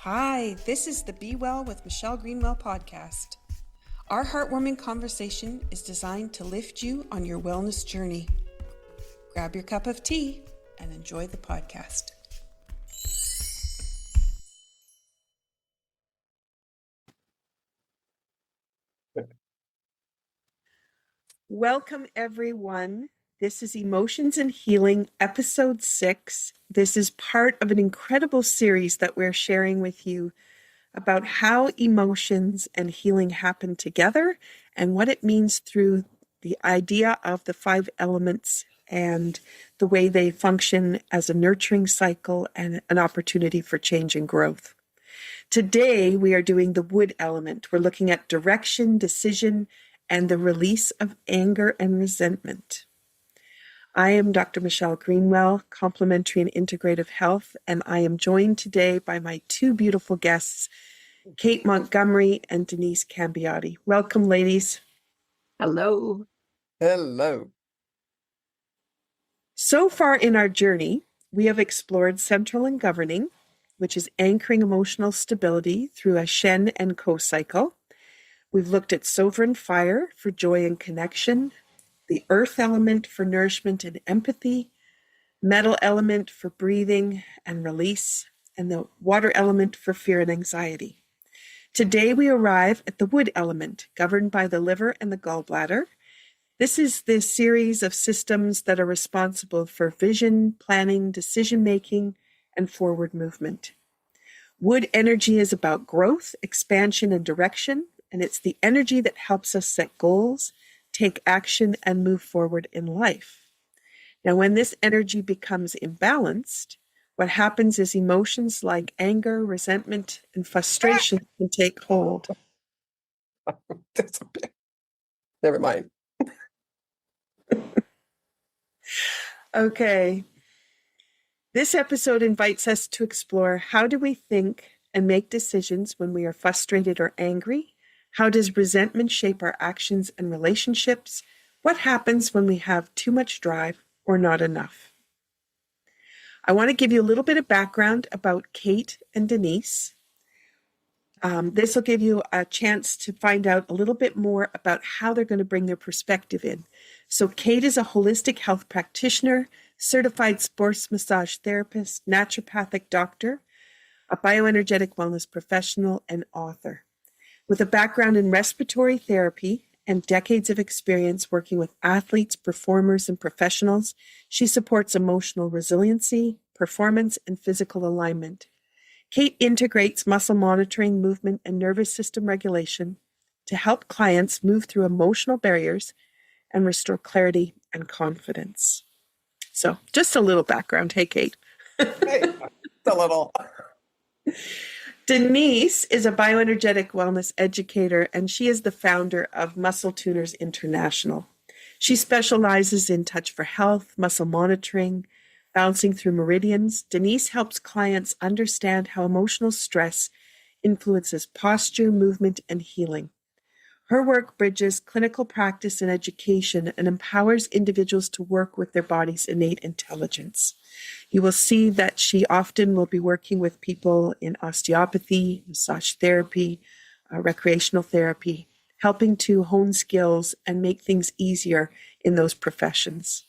Hi, this is the Be Well with Michelle Greenwell podcast. Our heartwarming conversation is designed to lift you on your wellness journey. Grab your cup of tea and enjoy the podcast. Welcome, everyone. This is Emotions and Healing, Episode 6. This is part of an incredible series that we're sharing with you about how emotions and healing happen together and what it means through the idea of the 5 elements and the way they function as a nurturing cycle and an opportunity for change and growth. Today, we are doing the wood element. We're looking at direction, decision, and the release of anger and resentment. I am Dr. Michelle Greenwell, Complementary and Integrative Health, and I am joined today by my 2 beautiful guests, Kate Montgomery and Denise Cambiotti. Welcome, ladies. Hello. Hello. So far in our journey, we have explored central and governing, which is anchoring emotional stability through a Shen and Co cycle. We've looked at sovereign fire for joy and connection, the earth element for nourishment and empathy, metal element for breathing and release, and the water element for fear and anxiety. Today we arrive at the wood element, governed by the liver and the gall bladder. This is the series of systems that are responsible for vision, planning, decision-making, and forward movement. Wood energy is about growth, expansion, and direction, and it's the energy that helps us set goals, take action, and move forward in life. Now, when this energy becomes imbalanced, what happens is emotions like anger, resentment, and frustration can take hold. Never mind. Okay. This episode invites us to explore how do we think and make decisions when we are frustrated or angry? How does resentment shape our actions and relationships? What happens when we have too much drive or not enough? I want to give you a little bit of background about Kate and Denise. This will give you a chance to find out a little bit more about how they're going to bring their perspective in. So Kate is a holistic health practitioner, certified sports massage therapist, naturopathic doctor, a bioenergetic wellness professional, and author. With a background in respiratory therapy and decades of experience working with athletes, performers, and professionals, she supports emotional resiliency, performance, and physical alignment. Kate integrates muscle monitoring, movement, and nervous system regulation to help clients move through emotional barriers and restore clarity and confidence. So just a little background. Hey, Kate. Hey, a little. Denise is a bioenergetic wellness educator, and she is the founder of Muscle Tuners International. She specializes in touch for health, muscle monitoring, bouncing through meridians. Denise helps clients understand how emotional stress influences posture, movement, and healing. Her work bridges clinical practice and education and empowers individuals to work with their body's innate intelligence. You will see that she often will be working with people in osteopathy, massage therapy, recreational therapy, helping to hone skills and make things easier in those professions.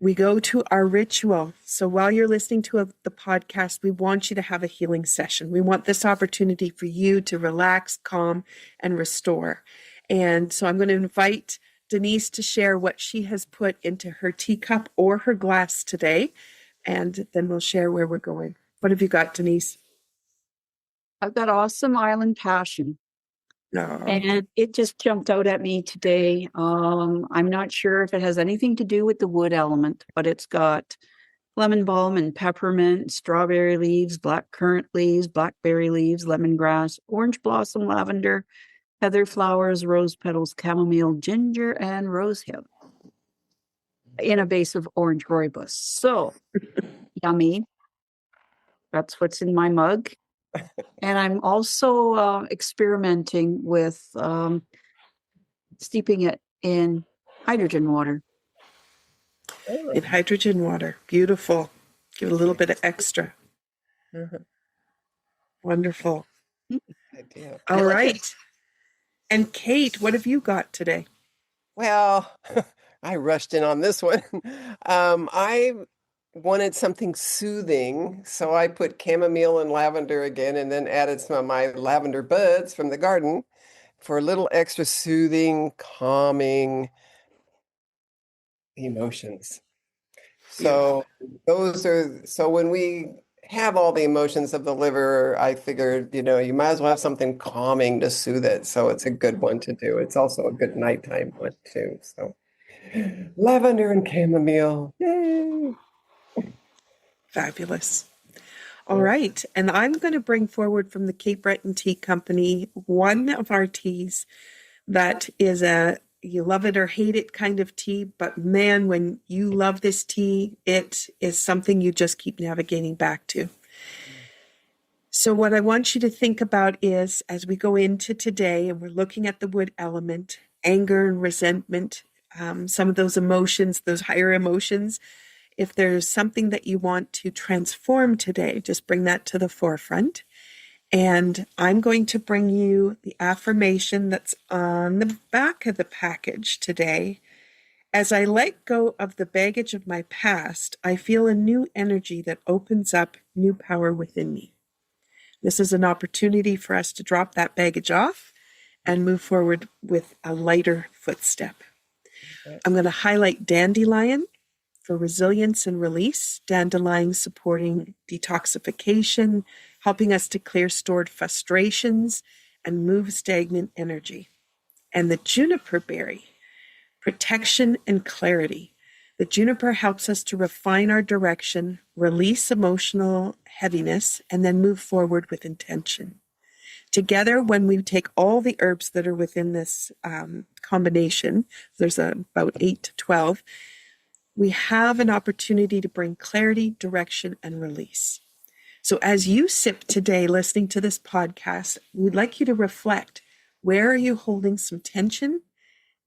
We go to our ritual. So while you're listening to the podcast, we want you to have a healing session. We want this opportunity for you to relax, calm, and restore. And so I'm going to invite Denise to share what she has put into her teacup or her glass today, and then we'll share where we're going. What have you got, Denise? I've got Awesome Island Passion. No. And it just jumped out at me today. I'm not sure if it has anything to do with the wood element, but it's got lemon balm and peppermint, strawberry leaves, black currant leaves, blackberry leaves, lemongrass, orange blossom lavender, heather flowers, rose petals, chamomile, ginger, and rosehip in a base of orange rooibos. So yummy. That's what's in my mug. And I'm also experimenting with steeping it in hydrogen water. In hydrogen water. Beautiful. Give it a little bit of extra. Uh-huh. Wonderful. Idea. All I like right. it. And Kate, what have you got today? Well, I rushed in on this one. I wanted something soothing, so I put chamomile and lavender again, and then added some of my lavender buds from the garden for a little extra soothing, calming emotions. So so when we have all the emotions of the liver, I figured, you might as well have something calming to soothe it. So it's a good one to do. It's also a good nighttime one too. So lavender and chamomile. Yay. Fabulous. All right. And I'm going to bring forward from the Cape Breton Tea Company one of our teas that is you love it or hate it kind of tea. But man, when you love this tea, it is something you just keep navigating back to. So what I want you to think about is, as we go into today and we're looking at the wood element, anger and resentment, some of those emotions, those higher emotions, if there's something that you want to transform today, just bring that to the forefront. And I'm going to bring you the affirmation that's on the back of the package today. As I let go of the baggage of my past, I feel a new energy that opens up new power within me. This is an opportunity for us to drop that baggage off and move forward with a lighter footstep. I'm going to highlight dandelion for resilience and release. Dandelion supporting detoxification, helping us to clear stored frustrations and move stagnant energy. And the juniper berry, protection and clarity. The juniper helps us to refine our direction, release emotional heaviness, and then move forward with intention. Together, when we take all the herbs that are within this combination, there's about 8 to 12, we have an opportunity to bring clarity, direction, and release. So as you sip today listening to this podcast, we'd like you to reflect. Where are you holding some tension?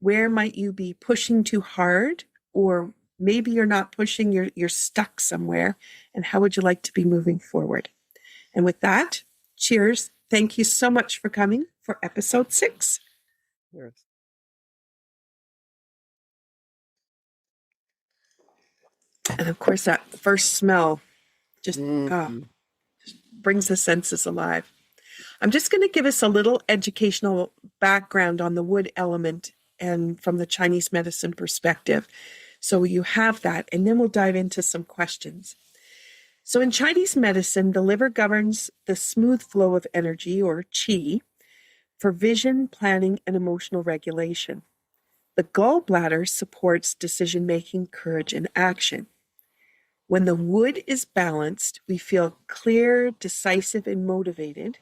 Where might you be pushing too hard? Or maybe you're not pushing, you're stuck somewhere. And how would you like to be moving forward? And with that, cheers. Thank you so much for coming for episode 6. Yes. And of course, that first smell just Mhm. brings the senses alive. I'm just going to give us a little educational background on the wood element and from the Chinese medicine perspective. So you have that, and then we'll dive into some questions. So in Chinese medicine, the liver governs the smooth flow of energy, or qi, for vision, planning, and emotional regulation. The gall bladder supports decision-making, courage, and action. When the wood is balanced, we feel clear, decisive, and motivated,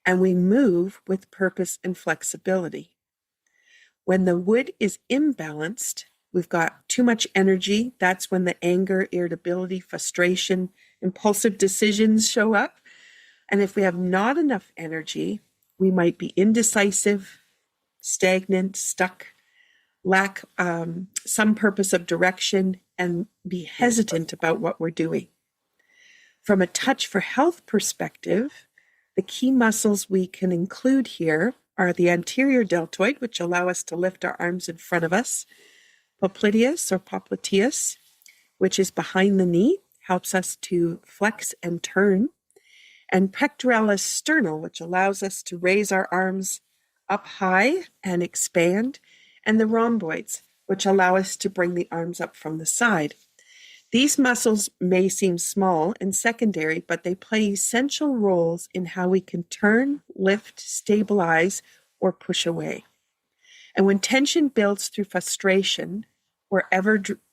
and we move with purpose and flexibility. When the wood is imbalanced, we've got too much energy. That's when the anger, irritability, frustration, impulsive decisions show up. And if we have not enough energy, we might be indecisive, stagnant, stuck, lack some purpose of direction, and be hesitant about what we're doing. From a touch for health perspective, the key muscles we can include here are the anterior deltoid, which allow us to lift our arms in front of us, Popliteus or Popliteus, which is behind the knee, helps us to flex and turn, and Pectoralis Sternal, which allows us to raise our arms up high and expand, and the rhomboids, which allow us to bring the arms up from the side. These muscles may seem small and secondary, but they play essential roles in how we can turn, lift, stabilize, or push away. And when tension builds through frustration or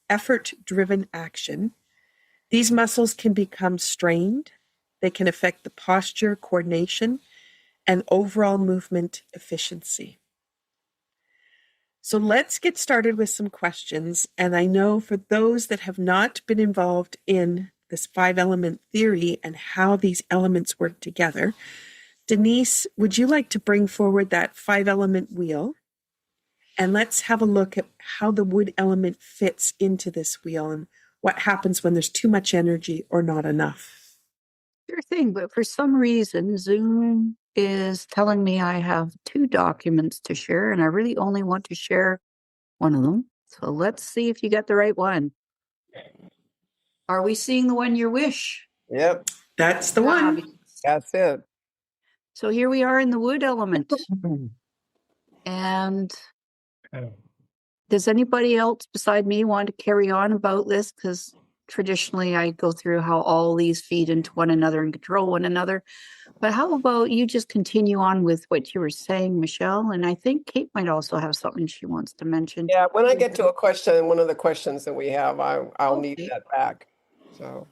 effort-driven action, these muscles can become strained. They can affect the posture, coordination, and overall movement efficiency. So let's get started with some questions. And I know for those that have not been involved in this 5-element theory and how these elements work together, Denise, would you like to bring forward that 5-element wheel? And let's have a look at how the wood element fits into this wheel and what happens when there's too much energy or not enough. Sure thing, but for some reason, Zoom is telling me I have 2 documents to share, and I really only want to share one of them. So let's see if you got the right one. Are we seeing the one you wish? Yep, That's the Ah, one. because- that's it. So here we are in the wood element. And does anybody else beside me want to carry on about this? Because traditionally I go through how all these feed into one another and control one another. But how about you just continue on with what you were saying, Michelle? And I think Kate might also have something she wants to mention. Yeah, when I get to a question, one of the questions that we have, I'll need Okay. that back. So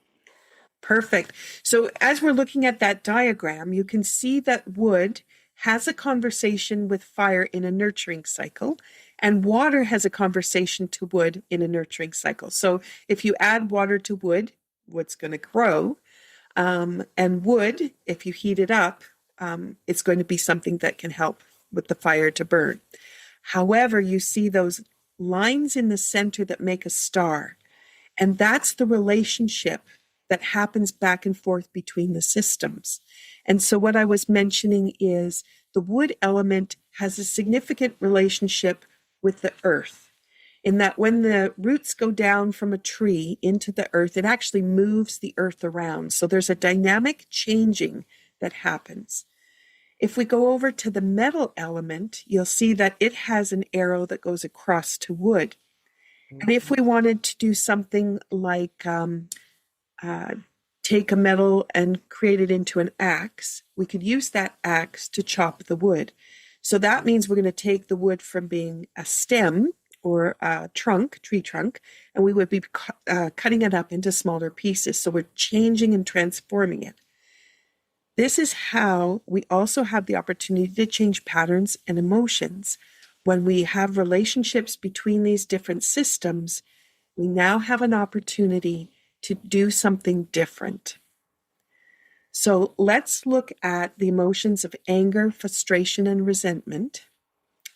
Perfect. So as we're looking at that diagram, you can see that wood has a conversation with fire in a nurturing cycle, and water has a conversation to wood in a nurturing cycle. So if you add water to wood, wood's going to grow. And wood, if you heat it up, it's going to be something that can help with the fire to burn. However, you see those lines in the center that make a star, and that's the relationship that happens back and forth between the systems. And so what I was mentioning is the wood element has a significant relationship with the earth, in that when the roots go down from a tree into the earth, it actually moves the earth around. So there's a dynamic changing that happens. If we go over to the metal element, you'll see that it has an arrow that goes across to wood. And if we wanted to do something like take a metal and create it into an axe, we could use that axe to chop the wood. So that means we're going to take the wood from being a stem or a trunk, tree trunk, and we would be cutting it up into smaller pieces. So we're changing and transforming it. This is how we also have the opportunity to change patterns and emotions. When we have relationships between these different systems, we now have an opportunity to do something different. So let's look at the emotions of anger, frustration, and resentment,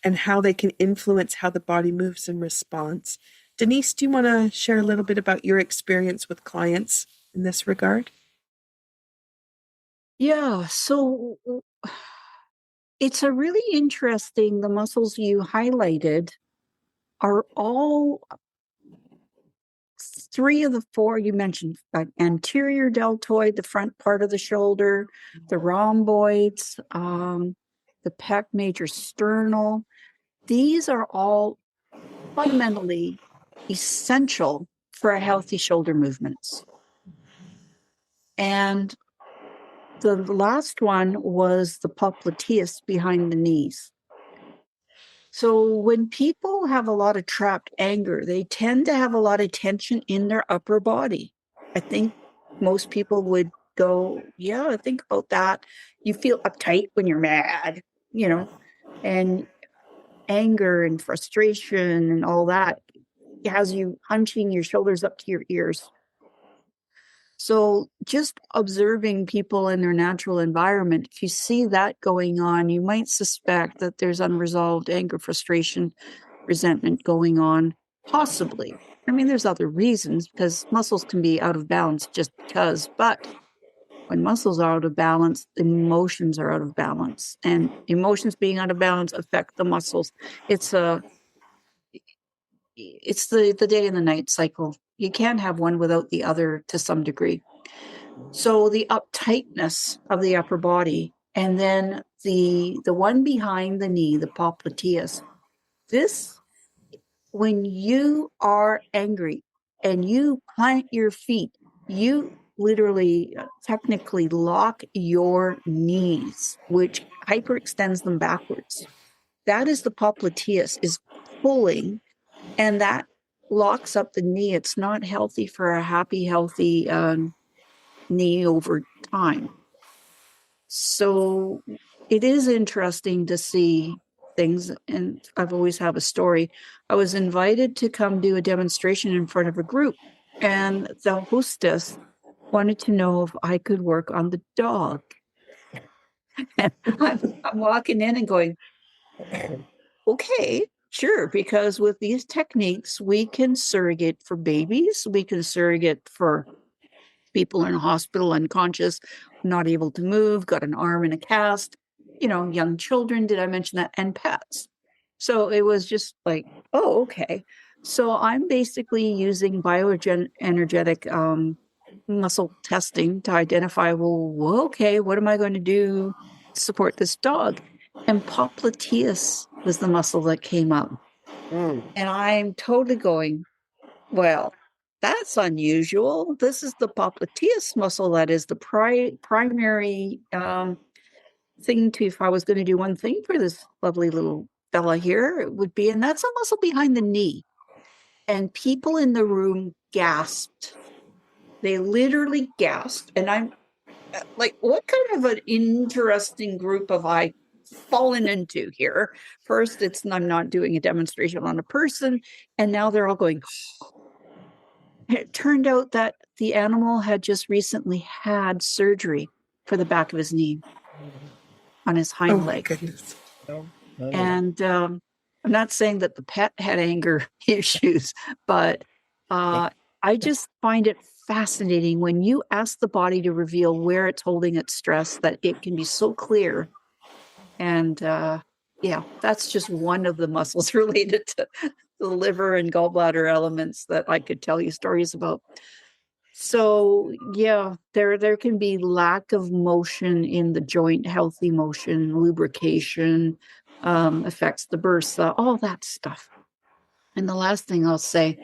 and how they can influence how the body moves in response. Denise, do you want to share a little bit about your experience with clients in this regard? Yeah, so it's a really interesting, the muscles you highlighted are all 3 of the 4 you mentioned, anterior deltoid, the front part of the shoulder, the rhomboids, the pec major sternal. These are all fundamentally essential for a healthy shoulder movements. And the last one was the popliteus behind the knees. So when people have a lot of trapped anger, they tend to have a lot of tension in their upper body. I think most people would go, yeah, think about that. You feel uptight when you're mad, and anger and frustration and all that has you hunching your shoulders up to your ears. So just observing people in their natural environment, if you see that going on, you might suspect that there's unresolved anger, frustration, resentment going on, possibly. I mean, there's other reasons because muscles can be out of balance just because, but when muscles are out of balance, emotions are out of balance, and emotions being out of balance affect the muscles. It's the day and the night cycle. You can't have one without the other to some degree. So the uptightness of the upper body, and then the one behind the knee, the popliteus. This, when you are angry and you plant your feet, you literally technically lock your knees, which hyperextends them backwards. That is the popliteus is pulling, and that locks up the knee. It's not healthy for a happy, healthy knee over time. So it is interesting to see things, and I've always have a story. I was invited to come do a demonstration in front of a group, and the hostess wanted to know if I could work on the dog. And I'm walking in and going, okay, sure, because with these techniques, we can surrogate for babies, we can surrogate for people in a hospital unconscious, not able to move, got an arm in a cast, young children, did I mention that? And pets. So it was just like, oh, okay. So I'm basically using bioenergetic muscle testing to identify, well, okay, what am I going to do to support this dog? And popliteus was the muscle that came up. Mm. And I'm totally going, well, that's unusual. This is the popliteus muscle that is the primary thing to, if I was going to do one thing for this lovely little fella here, it would be, and that's a muscle behind the knee. And people in the room gasped. They literally gasped. And I'm like, what kind of an interesting group have I fallen into here? First, I'm not doing a demonstration on a person, and now they're all going. It turned out that the animal had just recently had surgery for the back of his knee on his hind Oh my leg. goodness. And I'm not saying that the pet had anger issues, but I just find it fascinating when you ask the body to reveal where it's holding its stress, that it can be so clear. And yeah, that's just one of the muscles related to the liver and gallbladder elements that I could tell you stories about. So yeah, there can be lack of motion in the joint, healthy motion, lubrication, affects the bursa, all that stuff. And the last thing I'll say,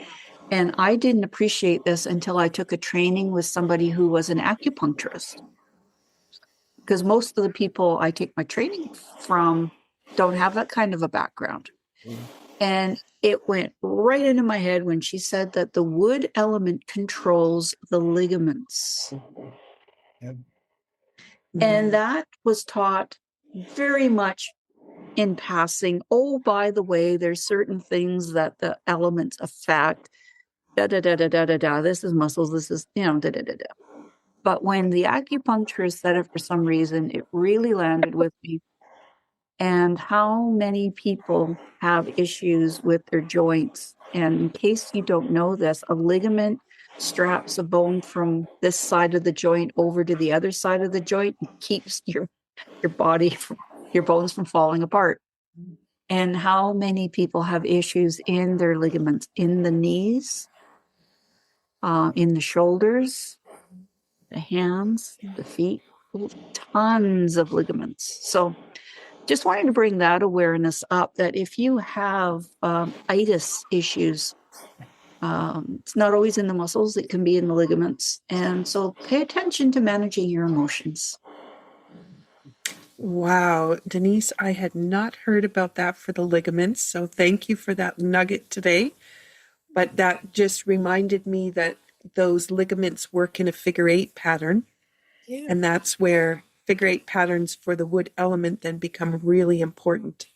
and I didn't appreciate this until I took a training with somebody who was an acupuncturist, because most of the people I take my training from don't have that kind of a background. And it went right into my head when she said that the wood element controls the ligaments. Yeah. And that was taught very much in passing. Oh, by the way, there's certain things that the elements affect. Da da da da da da da. This is muscles. This is, da da da da. But when the acupuncturist said it, for some reason, it really landed with me. And how many people have issues with their joints? And in case you don't know this, a ligament straps a bone from this side of the joint over to the other side of the joint and keeps your body, your bones from falling apart. And how many people have issues in their ligaments, in the knees, in the shoulders, the hands, the feet, tons of ligaments. So just wanted to bring that awareness up, that if you have itis issues, it's not always in the muscles, it can be in the ligaments. And so pay attention to managing your emotions. Wow, Denise, I had not heard about that for the ligaments, so thank you for that nugget today. But that just reminded me that those ligaments work in a figure eight pattern, and that's where figure eight patterns for the wood element then become really important.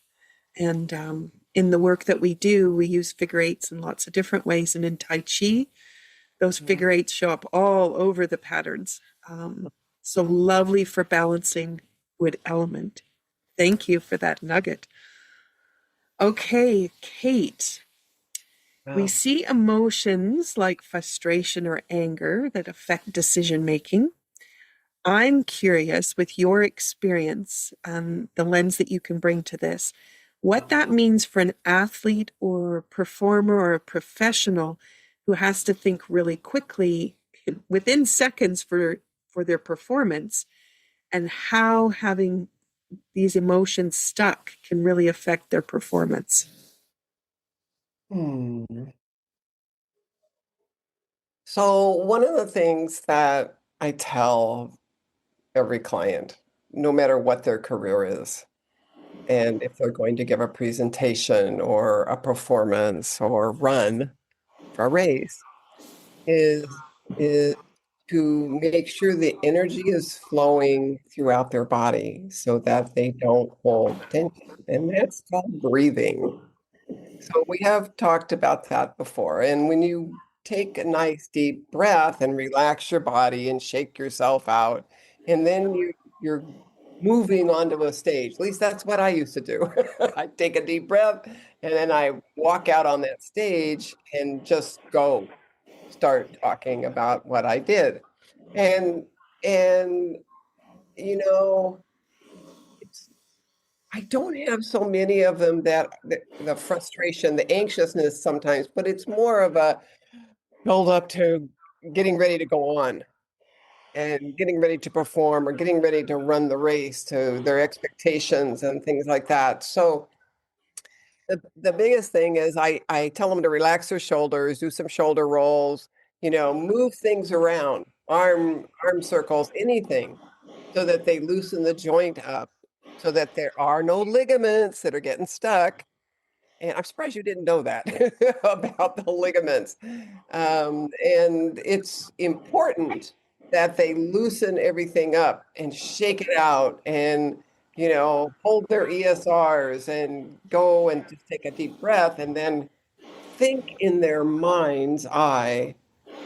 And in the work that we do, we use figure eights in lots of different ways. And in Tai Chi, those figure eights show up all over the patterns. So lovely for balancing wood element. Thank you for that nugget. Okay, Kate. We see emotions like frustration or anger that affect decision making. I'm curious, with your experience and the lens that you can bring to this, what that means for an athlete or performer or a professional who has to think really quickly within seconds for their performance, and how having these emotions stuck can really affect their performance. So one of the things that I tell every client, no matter what their career is, and if they're going to give a presentation or a performance or run for a race, is to make sure the energy is flowing throughout their body so that they don't hold tension. And that's called breathing. So we have talked about that before. And when you take a nice deep breath and relax your body and shake yourself out, and then you're moving onto a stage. At least that's what I used to do. I take a deep breath and then I walk out on that stage and just go start talking about what I did. And and you know, I don't have so many of them that the frustration, the anxiousness sometimes, but it's more of a build up to getting ready to go on and getting ready to perform or getting ready to run the race to their expectations and things like that. So the biggest thing is I tell them to relax their shoulders, do some shoulder rolls, move things around, arm circles, anything, so that they loosen the joint up, so that there are no ligaments that are getting stuck. And I'm surprised you didn't know that about the ligaments. And it's important that they loosen everything up and shake it out and, hold their ESRs and go and just take a deep breath and then think in their mind's eye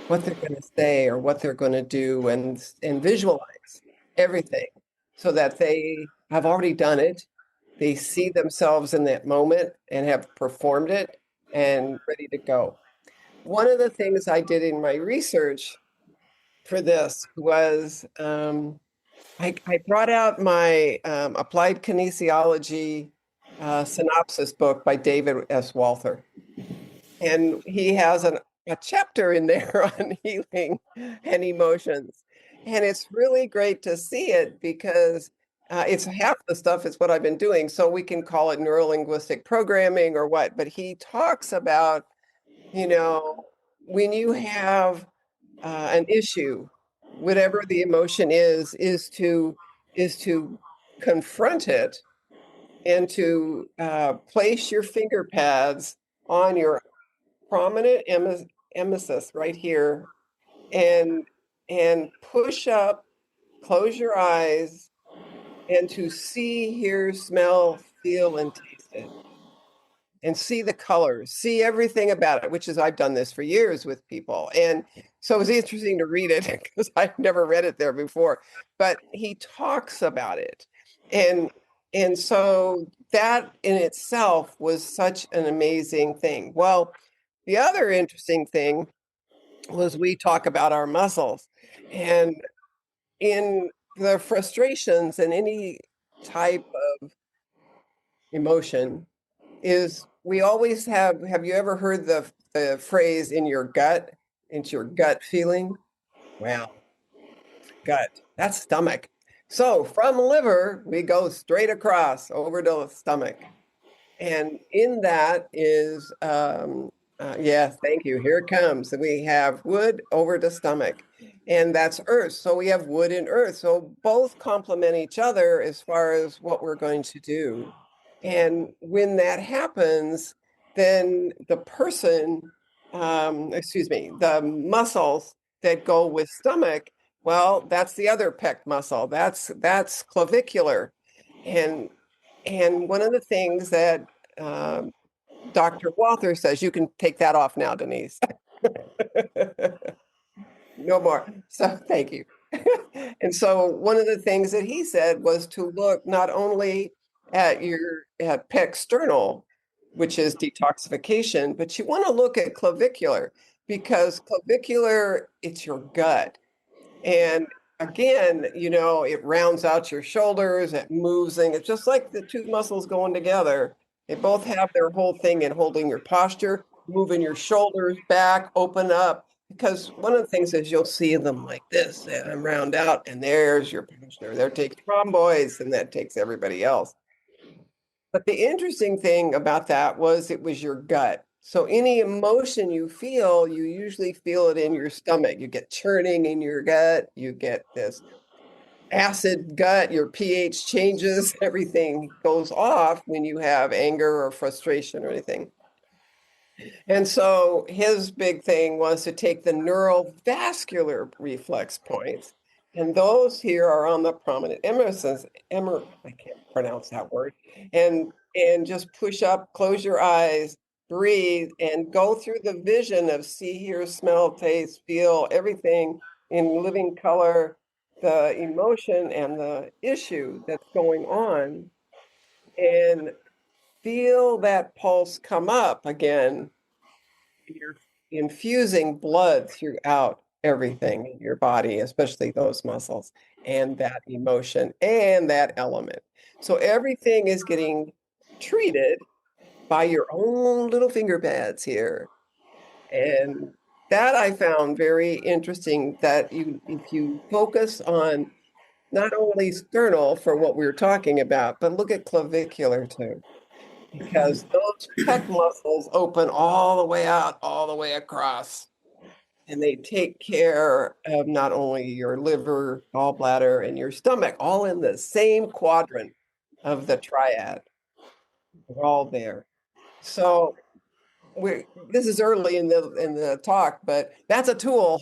what they're going to say or what they're going to do and visualize everything so that they have already done it. They see themselves in that moment and have performed it and ready to go. One of the things I did in my research for this was I brought out my applied kinesiology synopsis book by David S. Walther. And he has a chapter in there on healing and emotions. And it's really great to see it because it's half the stuff is what I've been doing. So we can call it neurolinguistic programming or what. But he talks about, when you have an issue, whatever the emotion is to confront it and to place your finger pads on your prominent emesis right here and push up, close your eyes, and to see, hear, smell, feel, and taste it. And see the colors, see everything about it, which is I've done this for years with people. And so it was interesting to read it because I've never read it there before. But he talks about it. And so that in itself was such an amazing thing. Well, the other interesting thing was we talk about our muscles. And in the frustrations and any type of emotion, is we always have you ever heard the phrase in your gut? It's your gut feeling? Well, gut, that's stomach. So from liver, we go straight across over to the stomach. And in that is, yes, thank you. Here it comes. We have wood over to stomach, and that's earth. So we have wood and earth. So both complement each other as far as what we're going to do. And when that happens, then the person, the muscles that go with stomach, well, that's the other pec muscle. That's clavicular. And one of the things that Dr. Walther says, you can take that off now, Denise. No more. So thank you. And so one of the things that he said was to look not only at your pec sternal, which is detoxification, but you want to look at clavicular because clavicular, it's your gut. And again, it rounds out your shoulders, it moves things. It's just like the two muscles going together. They both have their whole thing in holding your posture, moving your shoulders back, open up. Because one of the things is you'll see them like this and round out, and there's your posture. There takes rhomboids, and that takes everybody else. But the interesting thing about that was it was your gut. So any emotion you feel, you usually feel it in your stomach. You get churning in your gut. You get this acid gut. Your pH changes. Everything goes off when you have anger or frustration or anything. And so his big thing was to take the neurovascular reflex points, and those here are on the prominent emesis. I can't pronounce that word. And just push up, close your eyes, breathe, and go through the vision of see, hear, smell, taste, feel, everything in living color, the emotion and the issue that's going on, and feel that pulse come up again. You're infusing blood throughout. everything in your body, especially those muscles and that emotion and that element. So everything is getting treated by your own little finger pads here. And that I found very interesting that if you focus on not only sternal for what we were talking about, but look at clavicular too, because those pec muscles open all the way out, all the way across. And they take care of not only your liver, gallbladder, and your stomach, all in the same quadrant of the triad. They're all there. So this is early in the talk, but that's a tool.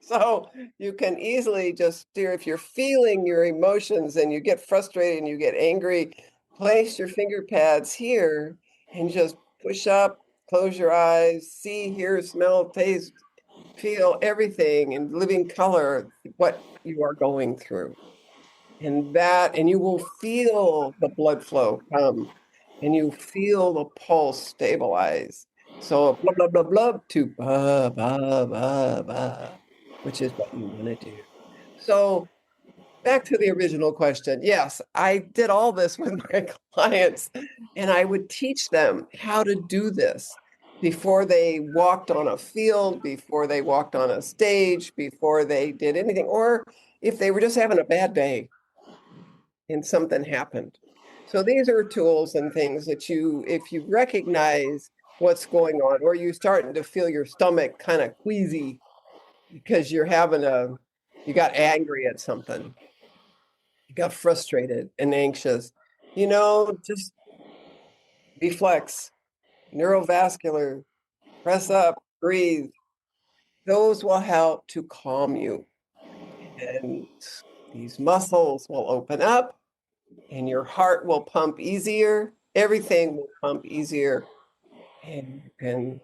So you can easily just steer if you're feeling your emotions and you get frustrated and you get angry, place your finger pads here and just push up, close your eyes, see, hear, smell, taste, feel everything in living color what you are going through. And you will feel the blood flow come and you feel the pulse stabilize. So blah, blah, blah, blah to ba, ba, ba, ba, which is what you want to do. So back to the original question. Yes, I did all this with my clients and I would teach them how to do this before they walked on a field, before they walked on a stage, before they did anything, or if they were just having a bad day and something happened. So these are tools and things that if you recognize what's going on, or you're starting to feel your stomach kind of queasy because you got angry at something, you got frustrated and anxious, just reflex, neurovascular, press up, breathe. Those will help to calm you. And these muscles will open up and your heart will pump easier. Everything will pump easier and you can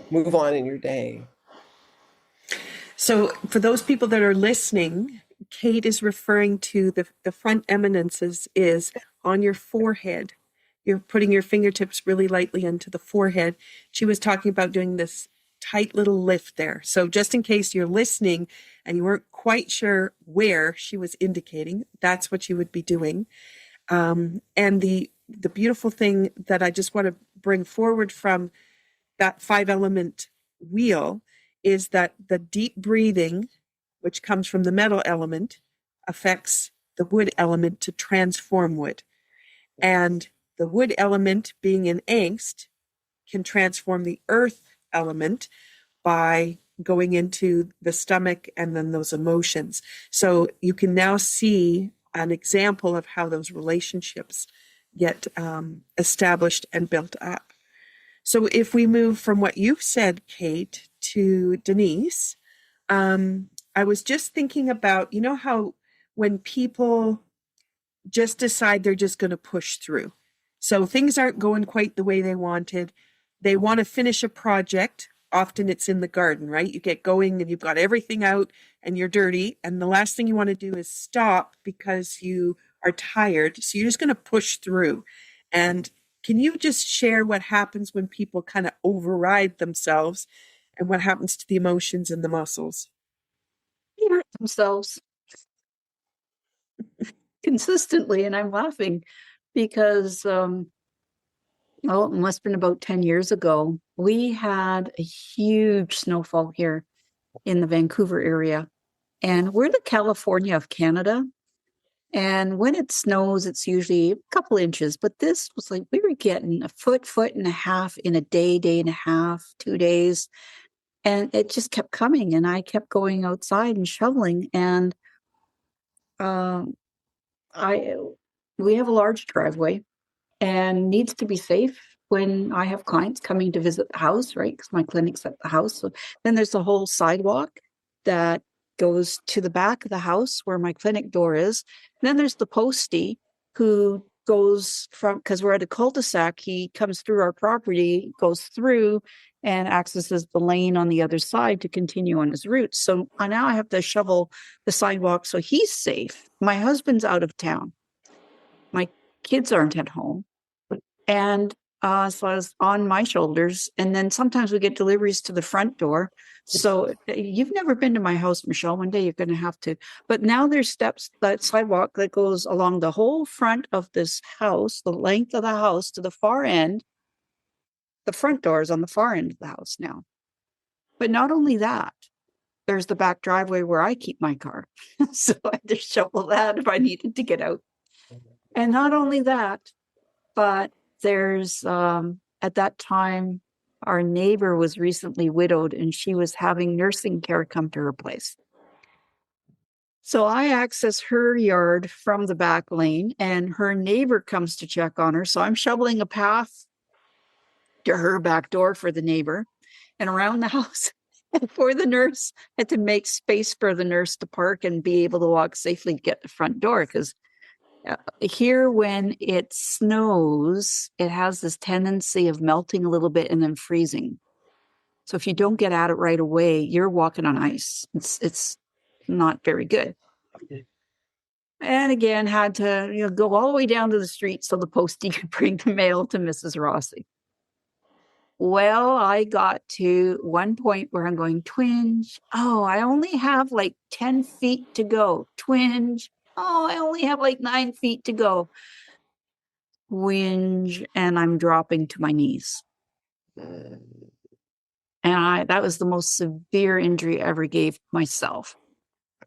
move on in your day. So, for those people that are listening, Kate is referring to the front eminences is on your forehead. You're putting your fingertips really lightly into the forehead. She was talking about doing this tight little lift there. So, just in case you're listening and you weren't quite sure where she was indicating, that's what you would be doing. And the beautiful thing that I just want to bring forward from that 5-element wheel is that the deep breathing, which comes from the metal element, affects the wood element to transform wood. And the wood element, being in angst, can transform the earth element by going into the stomach and then those emotions. So you can now see an example of how those relationships get established and built up. So if we move from what you've said, Kate, to Denise, I was just thinking about, how when people just decide they're just going to push through. So things aren't going quite the way they wanted. They want to finish a project. Often it's in the garden, right? You get going and you've got everything out and you're dirty. And the last thing you want to do is stop because you are tired. So you're just going to push through. And can you just share what happens when people kind of override themselves and what happens to the emotions and the muscles? They hurt themselves consistently. And I'm laughing because, it must have been about 10 years ago. We had a huge snowfall here in the Vancouver area. And we're the California of Canada. And when it snows, it's usually a couple inches. But this was like we were getting a foot and a half in a day and a half, 2 days. And it just kept coming. And I kept going outside and shoveling. And we have a large driveway and needs to be safe when I have clients coming to visit the house, right? Because my clinic's at the house. So then there's the whole sidewalk that goes to the back of the house where my clinic door is. And then there's the postie who goes from, because we're at a cul-de-sac, he comes through our property, goes through and accesses the lane on the other side to continue on his route. So now I have to shovel the sidewalk so he's safe. My husband's out of town. My kids aren't at home. And So I was on my shoulders, and then sometimes we get deliveries to the front door. So you've never been to my house, Michelle. One day you're going to have to. But now there's steps, that sidewalk that goes along the whole front of this house, the length of the house to the far end. The front door is on the far end of the house now. But not only that, there's the back driveway where I keep my car. So I had to shovel that if I needed to get out. And not only that, but there's at that time, our neighbor was recently widowed and she was having nursing care come to her place. So I access her yard from the back lane, and her neighbor comes to check on her. So I'm shoveling a path to her back door for the neighbor and around the house. And for the nurse, I had to make space for the nurse to park and be able to walk safely to get the front door, because here, when it snows, it has this tendency of melting a little bit and then freezing. So if you don't get at it right away, you're walking on ice. It's not very good. Okay. And again, had to go all the way down to the street so the postie could bring the mail to Mrs. Rossi. Well, I got to one point where I'm going, twinge. Oh, I only have like 10 feet to go. Twinge. Oh, I only have like 9 feet to go. Whinge, and I'm dropping to my knees. And that was the most severe injury I ever gave myself.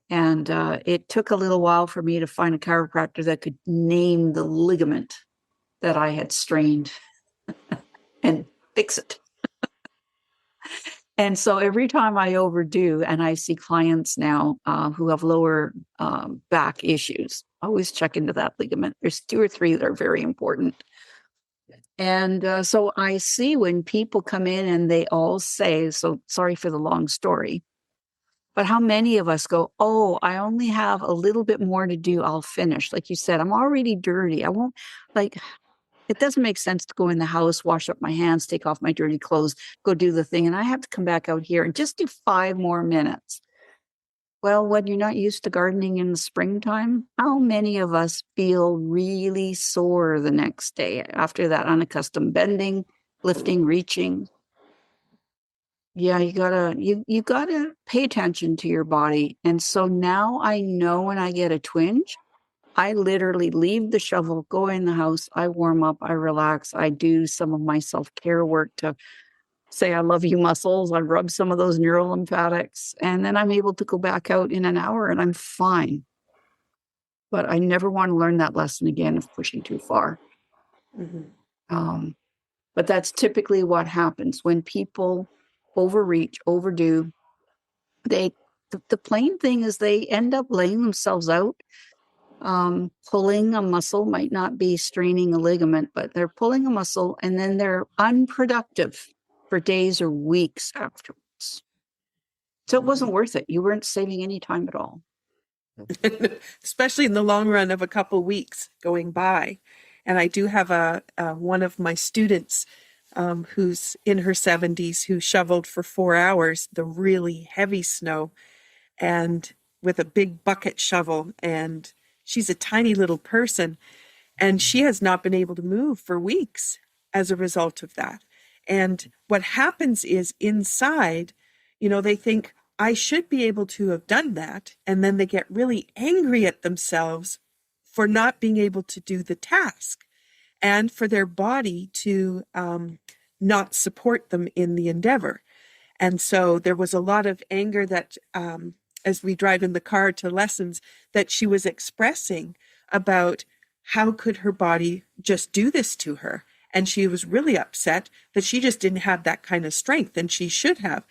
And it took a little while for me to find a chiropractor that could name the ligament that I had strained and fix it. And so every time I overdo, and I see clients now who have lower back issues, always check into that ligament. There's 2 or 3 that are very important. And so I see when people come in and they all say, so sorry for the long story, but how many of us go, oh, I only have a little bit more to do. I'll finish. Like you said, I'm already dirty. I won't, like, it doesn't make sense to go in the house, wash up my hands, take off my dirty clothes, go do the thing. And I have to come back out here and just do 5 more minutes. Well, when you're not used to gardening in the springtime, how many of us feel really sore the next day after that unaccustomed bending, lifting, reaching? Yeah, you gotta pay attention to your body. And so now I know when I get a twinge, I literally leave the shovel, go in the house, I warm up, I relax, I do some of my self-care work to say I love you muscles, I rub some of those neurolymphatics, and then I'm able to go back out in an hour and I'm fine. But I never want to learn that lesson again of pushing too far. Mm-hmm. But that's typically what happens when people overreach, overdo. The plain thing is they end up laying themselves out. Pulling a muscle might not be straining a ligament, but they're pulling a muscle and then they're unproductive for days or weeks afterwards. So it wasn't worth it. You weren't saving any time at all. Especially in the long run of a couple weeks going by. And I do have one of my students who's in her 70s who shoveled for 4 hours the really heavy snow, and with a big bucket shovel, and she's a tiny little person, and she has not been able to move for weeks as a result of that. And what happens is inside, they think, I should be able to have done that. And then they get really angry at themselves for not being able to do the task and for their body to not support them in the endeavor. And so there was a lot of anger that as we drive in the car to lessons that she was expressing about how could her body just do this to her. And she was really upset that she just didn't have that kind of strength, and she should have.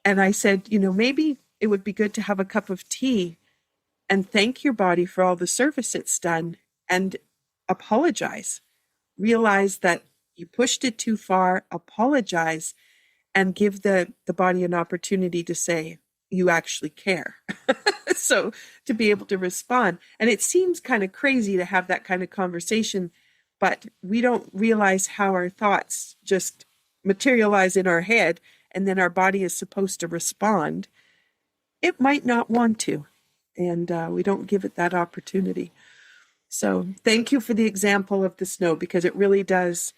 And I said, maybe it would be good to have a cup of tea and thank your body for all the service it's done and apologize. Realize that you pushed it too far, apologize, and give the body an opportunity to say, you actually care. So to be able to respond. And it seems kind of crazy to have that kind of conversation, but we don't realize how our thoughts just materialize in our head, and then our body is supposed to respond. It might not want to, and we don't give it that opportunity. So thank you for the example of the snow, because it really does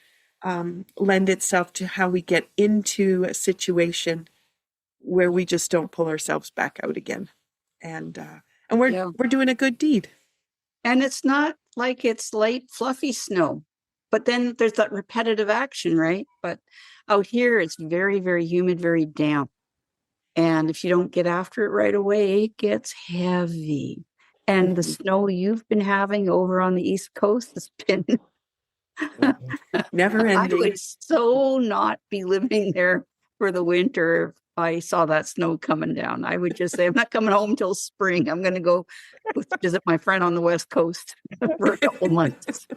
lend itself to how we get into a situation where we just don't pull ourselves back out again. And we're doing a good deed. And it's not like it's light, fluffy snow, but then there's that repetitive action, right? But out here, it's very, very humid, very damp. And if you don't get after it right away, it gets heavy. And the snow you've been having over on the East Coast has been never ending. I would so not be living there for the winter if I saw that snow coming down. I would just say, I'm not coming home till spring. I'm going to go visit my friend on the West Coast for a couple months.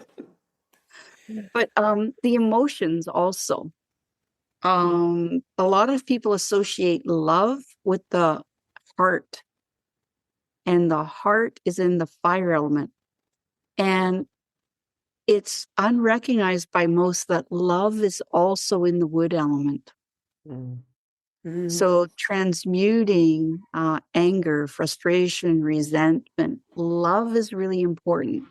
But the emotions also. A lot of people associate love with the heart. And the heart is in the fire element. And it's unrecognized by most that love is also in the wood element. So transmuting anger, frustration, resentment, love is really important.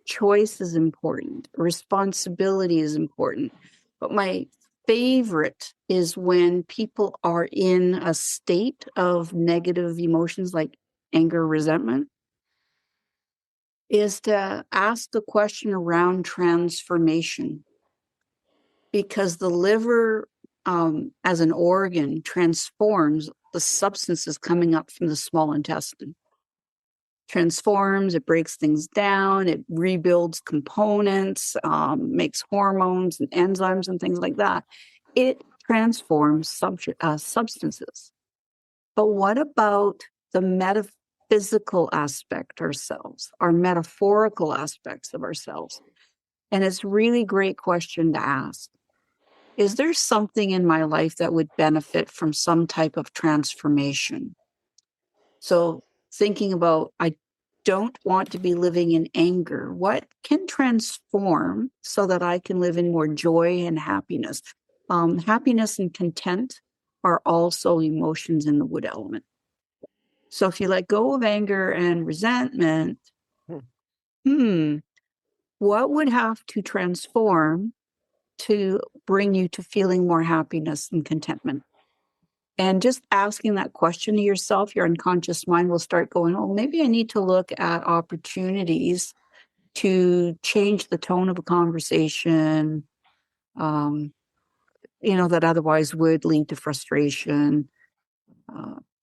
Choice is important. Responsibility is important. But my favorite is when people are in a state of negative emotions like anger, resentment, is to ask the question around transformation. Because the liver, as an organ, transforms the substances coming up from the small intestine. Transforms, it breaks things down, it rebuilds components, makes hormones and enzymes and things like that. It transforms substances. But what about the metaphysical aspect ourselves, our metaphorical aspects of ourselves? And it's a really great question to ask. Is there something in my life that would benefit from some type of transformation? So thinking about, I don't want to be living in anger. What can transform so that I can live in more joy and happiness? Happiness and content are also emotions in the wood element. So if you let go of anger and resentment, what would have to transform to bring you to feeling more happiness and contentment? And just asking that question to yourself, your unconscious mind will start going, oh, maybe I need to look at opportunities to change the tone of a conversation, that otherwise would lead to frustration.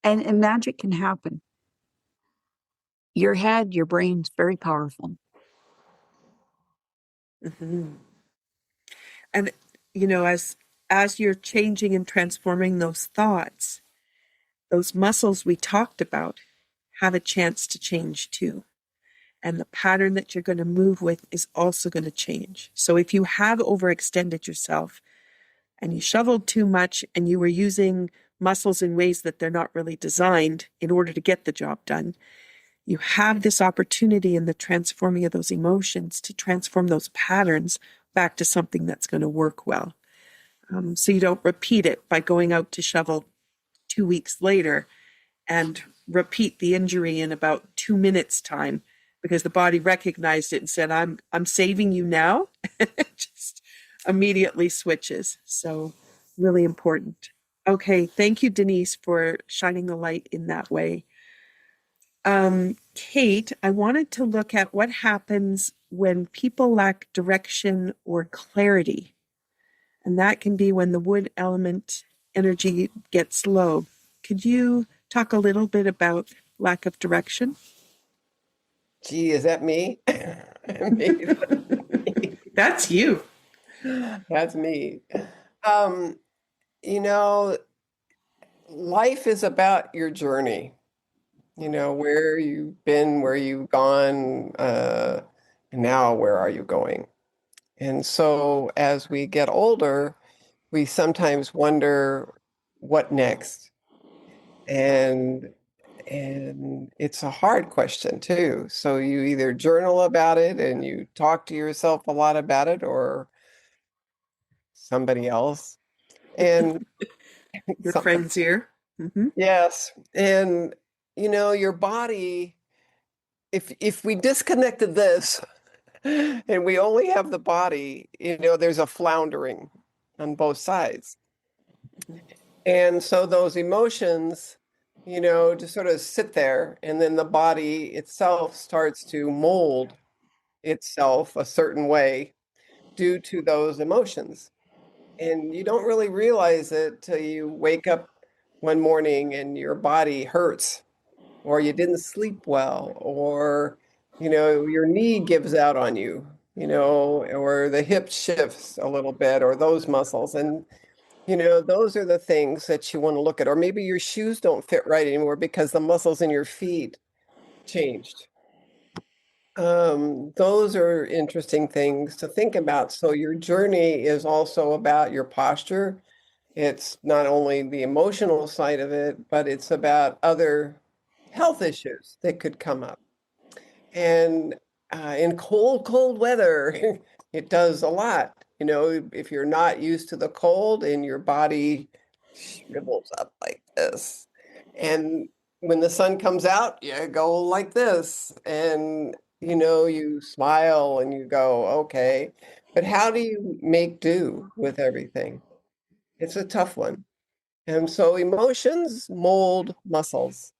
And magic can happen. Your head, your brain's very powerful. And, as you're changing and transforming those thoughts, those muscles we talked about have a chance to change too. And the pattern that you're going to move with is also going to change. So if you have overextended yourself and you shoveled too much and you were using muscles in ways that they're not really designed in order to get the job done, you have this opportunity in the transforming of those emotions to transform those patterns back to something that's going to work well. So you don't repeat it by going out to shovel 2 weeks later and repeat the injury in about 2 minutes time because the body recognized it and said, I'm saving you now. Just immediately switches. So really important. Okay. Thank you, Denise, for shining the light in that way. Kate, I wanted to look at what happens when people lack direction or clarity. And that can be when the wood element energy gets low. Could you talk a little bit about lack of direction? Gee, is that me? That's you. That's me. Life is about your journey. Where you've been, where you've gone, and now where are you going? And so as we get older, we sometimes wonder what next. And it's a hard question too. So you either journal about it and you talk to yourself a lot about it or somebody else. And Your friend's here. yes. And your body, if we disconnected this And we only have the body, there's a floundering on both sides. And so those emotions, just sort of sit there, and then the body itself starts to mold itself a certain way due to those emotions. And you don't really realize it till you wake up one morning and your body hurts, or you didn't sleep well, or, your knee gives out on you, or the hip shifts a little bit, or those muscles. And, those are the things that you want to look at. Or maybe your shoes don't fit right anymore because the muscles in your feet changed. Those are interesting things to think about. So your journey is also about your posture. It's not only the emotional side of it, but it's about other health issues that could come up. And in cold, cold weather, it does a lot. If you're not used to the cold and your body shrivels up like this. And when the sun comes out, you go like this. And, you smile and you go, okay. But how do you make do with everything? It's a tough one. And so emotions mold muscles.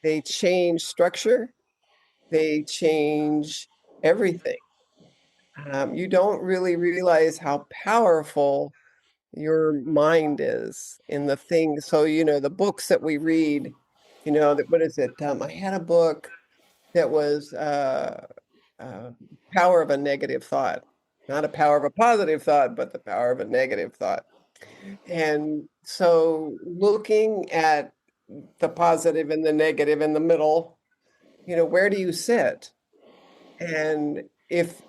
They change structure. They change everything. You don't really realize how powerful your mind is in the things. So, the books that we read, what is it? I had a book that was uh, Power of a Negative Thought, not a power of a positive thought, but the power of a negative thought. And so looking at the positive and the negative in the middle, where do you sit? And if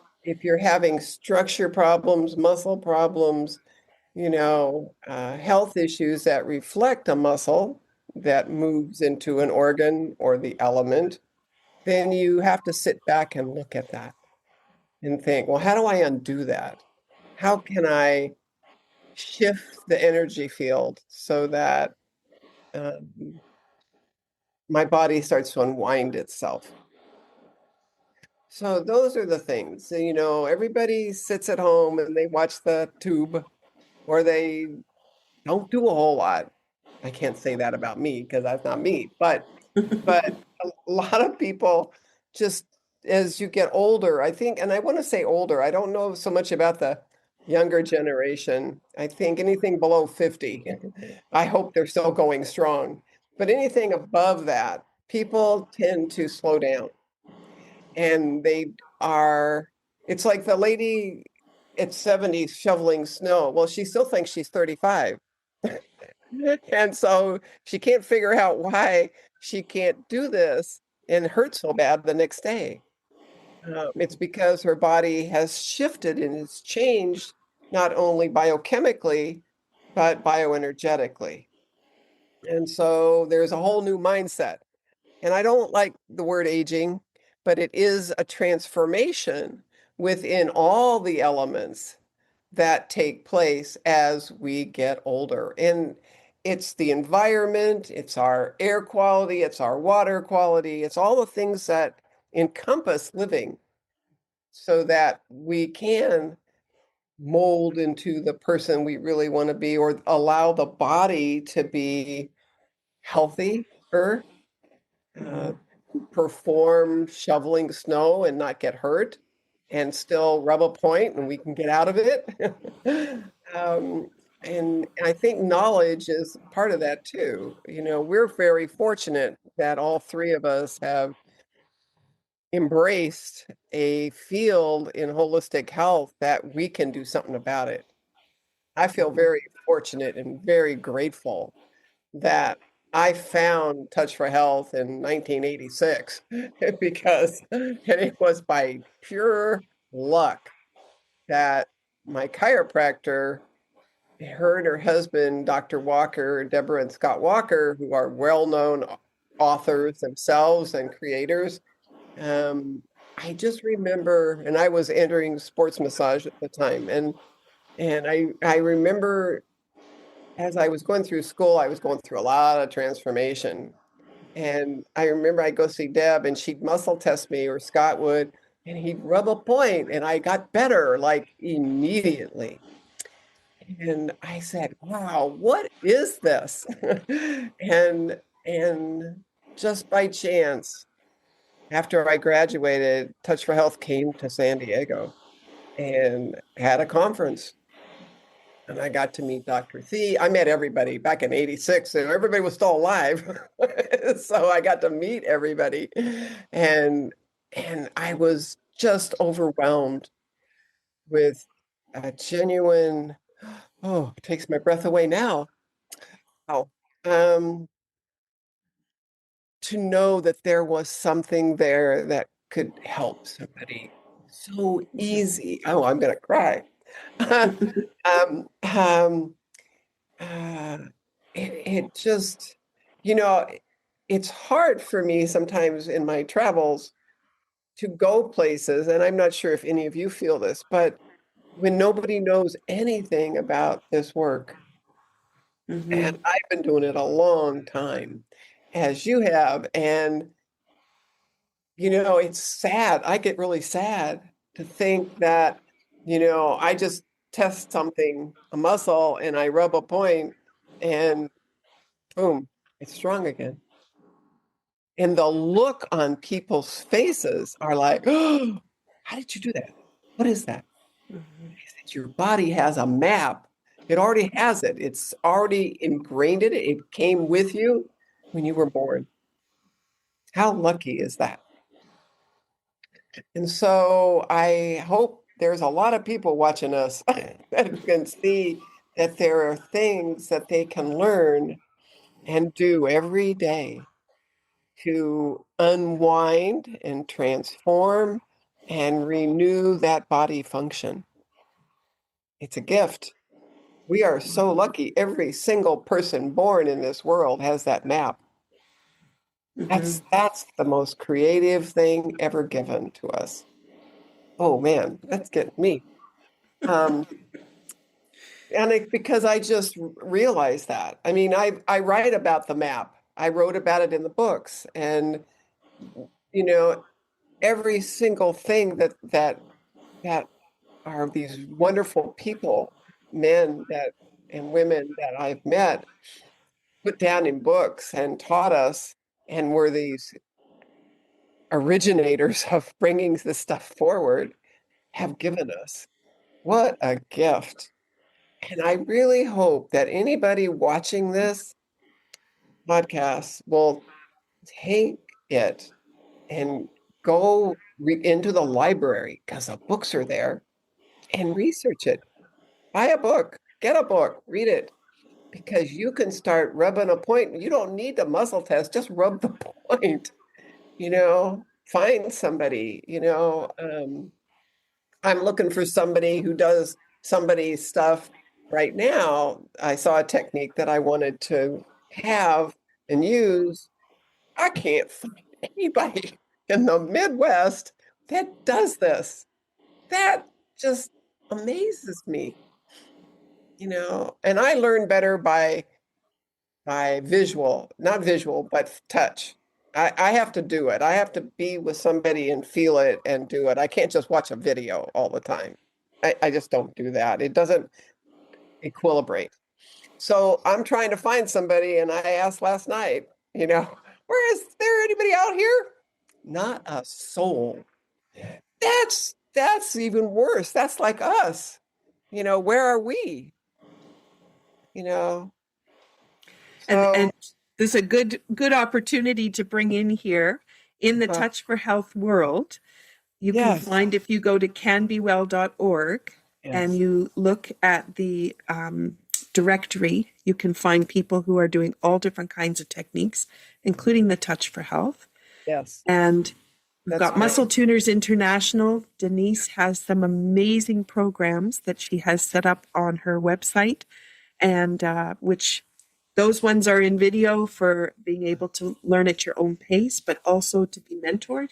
you're having structure problems, muscle problems, health issues that reflect a muscle that moves into an organ or the element, then you have to sit back and look at that and think, well, how do I undo that? How can I shift the energy field so that my body starts to unwind itself? So those are the things. So, everybody sits at home and they watch the tube, or they don't do a whole lot. I can't say that about me because that's not me, but a lot of people just, as you get older, I think, and I want to say older, I don't know so much about the younger generation. I think anything below 50, I hope they're still going strong. But anything above that, people tend to slow down, and it's like the lady at 70 shoveling snow. Well, she still thinks she's 35. And so she can't figure out why she can't do this and hurt so bad the next day. It's because her body has shifted and it's changed, not only biochemically, but bioenergetically. And so there's a whole new mindset. And I don't like the word aging, but it is a transformation within all the elements that take place as we get older. And it's the environment, it's our air quality, it's our water quality, it's all the things that encompass living so that we can mold into the person we really want to be, or allow the body to be healthier, uh, perform shoveling snow and not get hurt, and still rub a point and we can get out of it. And I think knowledge is part of that too. We're very fortunate that all three of us have embraced a field in holistic health that we can do something about it. I feel very fortunate and very grateful that I found Touch for Health in 1986 because, and it was by pure luck that my chiropractor, her and her husband, Dr. Walker, Deborah and Scott Walker, who are well-known authors themselves and creators. I just remember, and I was entering sports massage at the time, and I remember as I was going through school, I was going through a lot of transformation. And I remember I'd go see Deb and she'd muscle test me, or Scott would, and he'd rub a point, and I got better like immediately. And I said, wow, what is this? And just by chance, after I graduated, Touch for Health came to San Diego and had a conference. And I got to meet Dr. Thie. I met everybody back in '86, and everybody was still alive. So I got to meet everybody. And I was just overwhelmed with a genuine, oh, it takes my breath away now. Oh, um, to know that there was something there that could help somebody. So easy. Oh, I'm gonna cry. Um, um, uh, it just, you know, it's hard for me sometimes in my travels to go places, and I'm not sure if any of you feel this, but when nobody knows anything about this work, and I've been doing it a long time, as you have, and it's sad. I get really sad to think that, I just test something, a muscle, and I rub a point, and boom, it's strong again. And the look on people's faces are like, oh, how did you do that? What is that? I said, your body has a map. It already has it. It's already ingrained in it. It came with you when you were born. How lucky is that? And so I hope there's a lot of people watching us that can see that there are things that they can learn and do every day to unwind and transform and renew that body function. It's a gift. We are so lucky. Every single person born in this world has that map. That's the most creative thing ever given to us. Oh man, that's getting me. And because I just realized that. I mean, I write about the map. I wrote about it in the books, and every single thing that are these wonderful people, men and women that I've met, put down in books and taught us, and were these originators of bringing this stuff forward, have given us. What a gift. And I really hope that anybody watching this podcast will take it and go into the library, because the books are there, and research it. Buy a book, get a book, read it, because you can start rubbing a point. You don't need the muscle test, just rub the point, find somebody, I'm looking for somebody who does somebody's stuff right now. I saw a technique that I wanted to have and use. I can't find anybody in the Midwest that does this. That just amazes me, and I learn better by visual, not visual, but touch. I have to do it. I have to be with somebody and feel it and do it. I can't just watch a video all the time. I just don't do that. It doesn't equilibrate. So I'm trying to find somebody, and I asked last night, where is there anybody out here? Not a soul. That's even worse. That's like us. Where are we? So, And there's a good opportunity to bring in here in the Touch for Health world. You can find, if you go to canbewell.org and you look at the directory, you can find people who are doing all different kinds of techniques, including the Touch for Health. Yes. And we've got Muscle Tuners International. Denise has some amazing programs that she has set up on her website, and which those ones are in video for being able to learn at your own pace, but also to be mentored.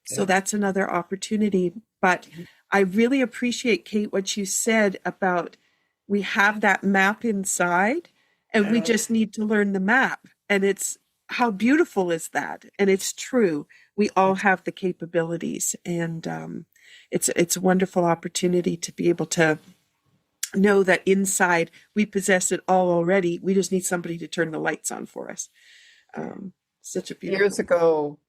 So that's another opportunity. But I really appreciate, Kate, what you said about we have that map inside and we just need to learn the map. And it's, how beautiful is that? And it's true. we all have the capabilities, and it's a wonderful opportunity to be able to know that inside we possess it all already. We just need somebody to turn the lights on for us. Such a beautiful. Years ago,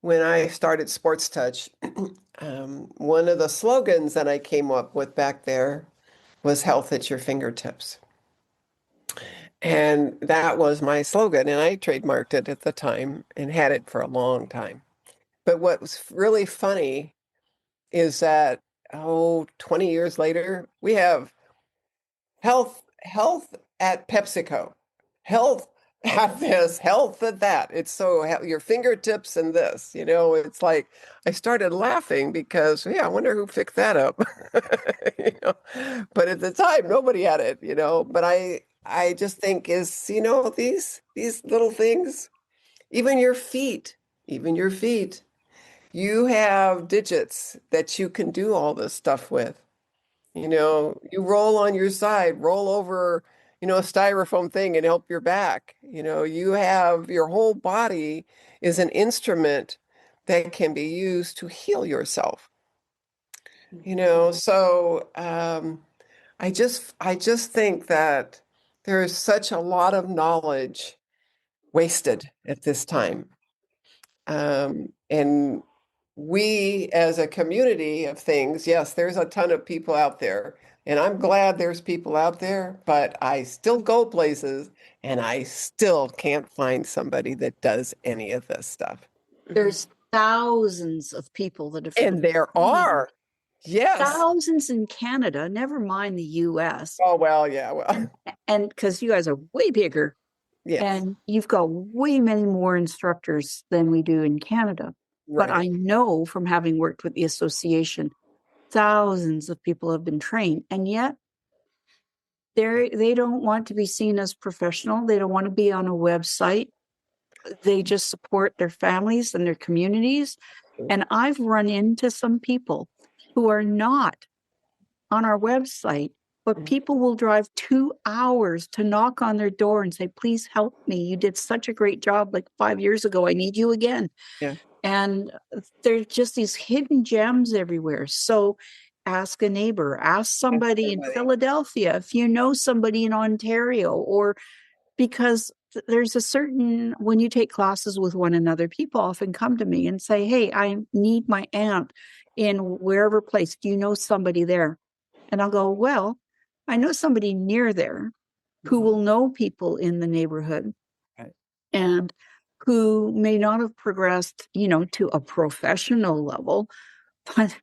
when I started Sports Touch, one of the slogans that I came up with back there was health at your fingertips. And that was my slogan, and I trademarked it at the time and had it for a long time. But what was really funny is that, 20 years later, we have health at PepsiCo, health at this, health at that. It's so your fingertips and this, it's like I started laughing because, yeah, I wonder who picked that up. But at the time, nobody had it, but I just think these little things, even your feet, you have digits that you can do all this stuff with. You roll on your side, roll over, a styrofoam thing and help your back. You have your whole body is an instrument that can be used to heal yourself. So I just think that there is such a lot of knowledge wasted at this time. And we, as a community of things, yes, there's a ton of people out there, and I'm glad there's people out there, but I still go places and I still can't find somebody that does any of this stuff. There's thousands of people that have. And there are. Yes. Thousands in Canada, never mind the US. Oh, well, yeah, well. And because you guys are way bigger. Yes. And you've got way many more instructors than we do in Canada. Right. But I know from having worked with the association, thousands of people have been trained. And yet they don't want to be seen as professional. They don't want to be on a website. They just support their families and their communities. And I've run into some people who are not on our website, but people will drive 2 hours to knock on their door and say, please help me. You did such a great job like 5 years ago. I need you again. Yeah. And there's just these hidden gems everywhere. So ask a neighbor, ask somebody in Philadelphia, if you know somebody in Ontario, or because there's a certain, when you take classes with one another, people often come to me and say, hey, I need my aunt in wherever place. Do you know somebody there? And I'll go, well, I know somebody near there who will know people in the neighborhood, right, and who may not have progressed, to a professional level, but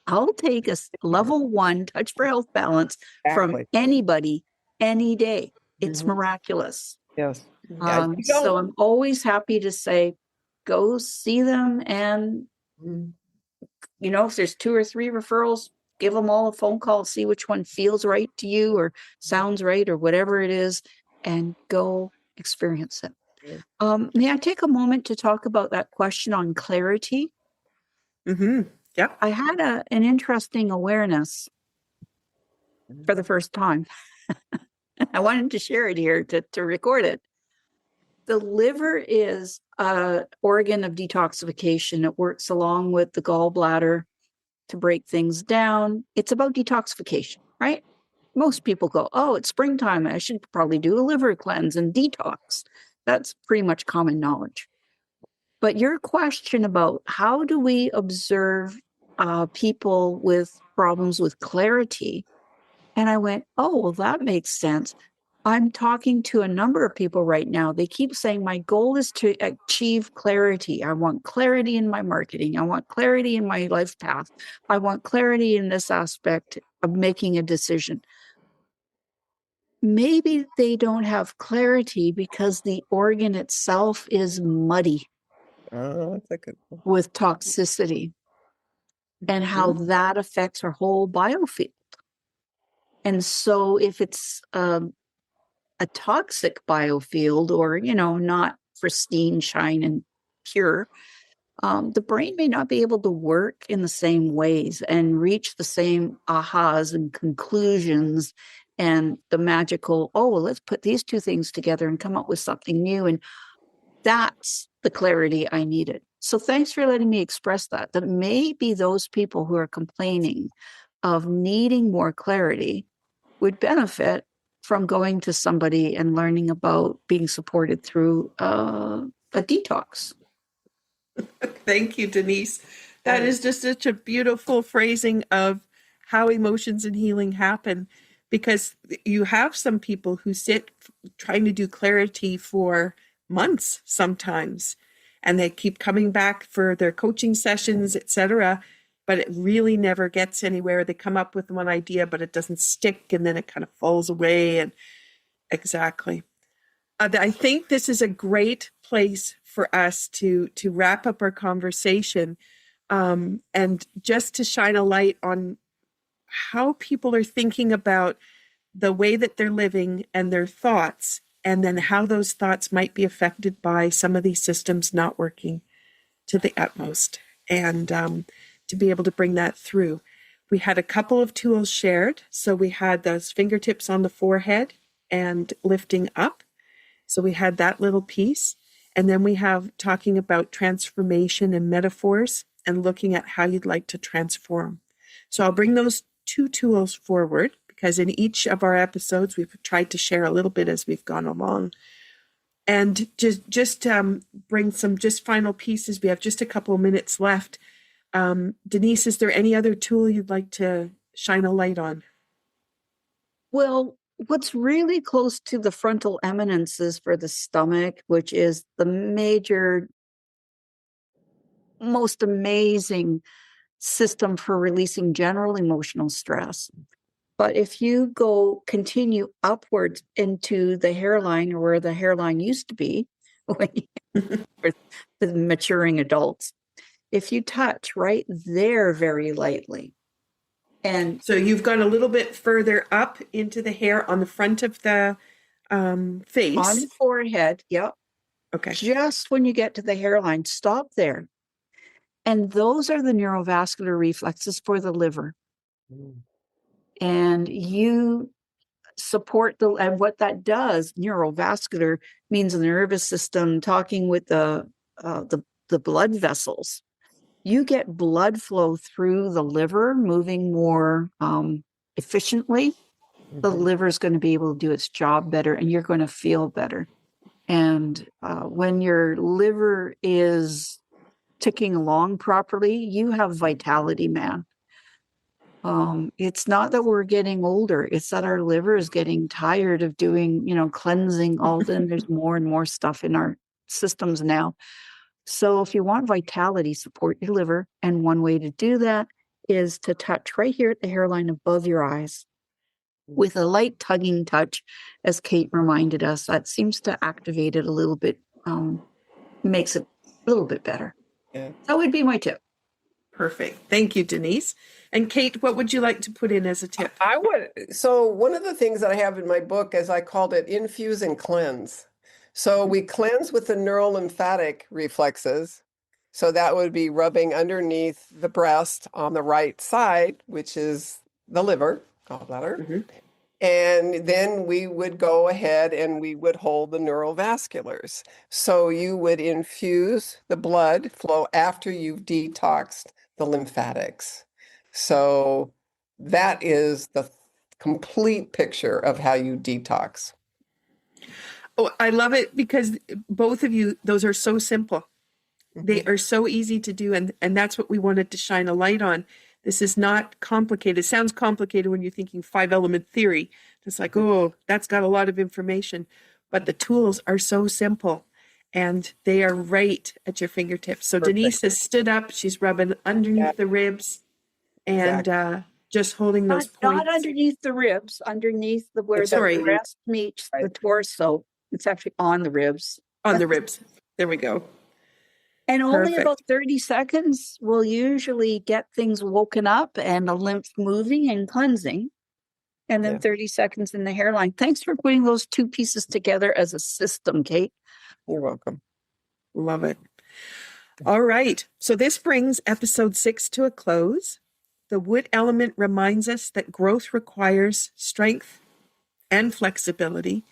I'll take a level 1 touch for health balance from anybody any day. It's miraculous. Yes. So I'm always happy to say, go see them. And, if there's 2 or 3 referrals, give them all a phone call, see which one feels right to you or sounds right or whatever it is, and go experience it. May I take a moment to talk about that question on clarity? Yeah. I had an interesting awareness for the first time. I wanted to share it here to record it. The liver is an organ of detoxification. It works along with the gall bladder to break things down. It's about detoxification, right? Most people go, oh, it's springtime. I should probably do a liver cleanse and detox. That's pretty much common knowledge. But your question about how do we observe people with problems with clarity? And I went, oh, well, that makes sense. I'm talking to a number of people right now. They keep saying, my goal is to achieve clarity. I want clarity in my marketing. I want clarity in my life path. I want clarity in this aspect of making a decision. Maybe they don't have clarity because the organ itself is muddy That's a good one. with toxicity, and how that affects our whole biofield. And so if it's a toxic biofield, or, not pristine, shine, and pure, the brain may not be able to work in the same ways and reach the same ahas and conclusions and the magical, oh, well, let's put these 2 things together and come up with something new. And that's the clarity I needed. So thanks for letting me express that. That maybe those people who are complaining of needing more clarity would benefit from going to somebody and learning about being supported through a detox. Thank you, Denise. That is just such a beautiful phrasing of how emotions and healing happen, because you have some people who sit trying to do clarity for months sometimes, and they keep coming back for their coaching sessions, etc., but it really never gets anywhere. They come up with one idea, but it doesn't stick, and then it kind of falls away. And exactly. I think this is a great place for us to wrap up our conversation, and just to shine a light on how people are thinking about the way that they're living and their thoughts, and then how those thoughts might be affected by some of these systems not working to the utmost, and to be able to bring that through. We had a couple of tools shared. So we had those fingertips on the forehead and lifting up. So we had that little piece. And then we have talking about transformation and metaphors and looking at how you'd like to transform. So I'll bring those two tools forward, because in each of our episodes, we've tried to share a little bit as we've gone along. And just bring some just final pieces. We have just a couple of minutes left. Denise, is there any other tool you'd like to shine a light on? Well, what's really close to the frontal eminences for the stomach, which is the major, most amazing system for releasing general emotional stress. But if you continue upwards into the hairline, or where the hairline used to be, for the maturing adults, if you touch right there very lightly. And so you've gone a little bit further up into the hair on the front of the face. On the forehead, yep. Okay. Just when you get to the hairline, stop there. And those are the neurovascular reflexes for the liver. And you support and what that does, neurovascular means the nervous system talking with the blood vessels. You get blood flow through the liver moving more efficiently. The liver is going to be able to do its job better, and you're going to feel better. And when your liver is ticking along properly, you have vitality, man. It's not that we're getting older. It's that our liver is getting tired of doing, cleansing all the, and there's more and more stuff in our systems now. So if you want vitality, support your liver. And one way to do that is to touch right here at the hairline above your eyes with a light tugging touch, as Kate reminded us. That seems to activate it a little bit, makes it a little bit better. Yeah. That would be my tip. Perfect. Thank you, Denise. And Kate, what would you like to put in as a tip? So one of the things that I have in my book, as I called it, infuse and cleanse. So we cleanse with the neural lymphatic reflexes. So that would be rubbing underneath the breast on the right side, which is the liver, gallbladder. Mm-hmm. And then we would go ahead and we would hold the neurovasculars. So you would infuse the blood flow after you've detoxed the lymphatics. So that is the complete picture of how you detox. Oh, I love it, because both of you, those are so simple. They are so easy to do. And that's what we wanted to shine a light on. This is not complicated. It sounds complicated when you're thinking 5-element theory. It's like, oh, that's got a lot of information. But the tools are so simple, and they are right at your fingertips. So Perfect. Denise has stood up. She's rubbing underneath the ribs and just holding those points. Not underneath the ribs, underneath where the breast meets the torso. It's actually on the ribs. On the ribs. There we go. And only about 30 seconds will usually get things woken up and the lymph moving and cleansing. And then 30 seconds in the hairline. Thanks for putting those two pieces together as a system, Kate. You're welcome. Love it. All right. So this brings episode 6 to a close. The wood element reminds us that growth requires strength and flexibility.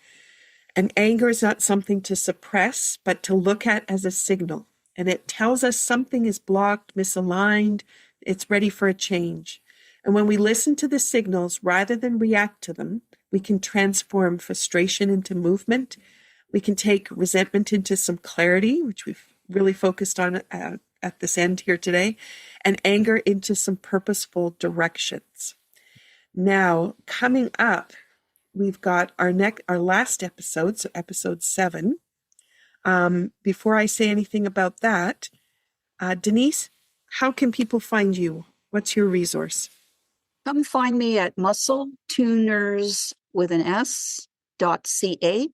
And anger is not something to suppress, but to look at as a signal. and it tells us something is blocked, misaligned, it's ready for a change. And when we listen to the signals rather than react to them, we can transform frustration into movement. We can take resentment into some clarity, which we've really focused on at this end here today, and anger into some purposeful directions. Now, coming up, we've got our last episode, so episode 7. Before I say anything about that, Denise, how can people find you? What's your resource? Come find me at muscletuners.ca.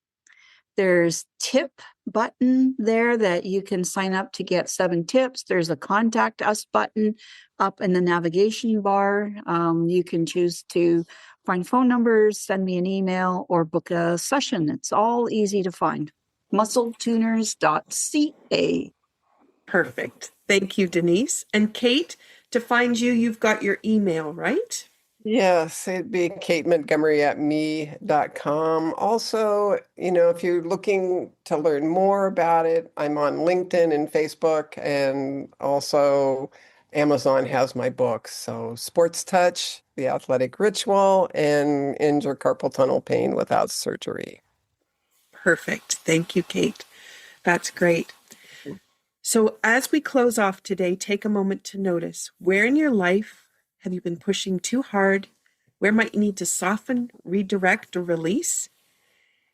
There's tip button there that you can sign up to get 7 tips. There's a contact us button up in the navigation bar. You can choose to find phone numbers, send me an email, or book a session. It's all easy to find. muscletuners.ca. Perfect. Thank you, Denise. And Kate, to find you, you've got your email, right? Yes, it'd be Kate Montgomery at me.com. Also, if you're looking to learn more about it, I'm on LinkedIn and Facebook, and also Amazon has my books. So Sports Touch, The Athletic Ritual, and Injured Carpal Tunnel Pain Without Surgery. Perfect. Thank you, Kate. That's great. So as we close off today, take a moment to notice where in your life have you been pushing too hard? Where might you need to soften, redirect, or release?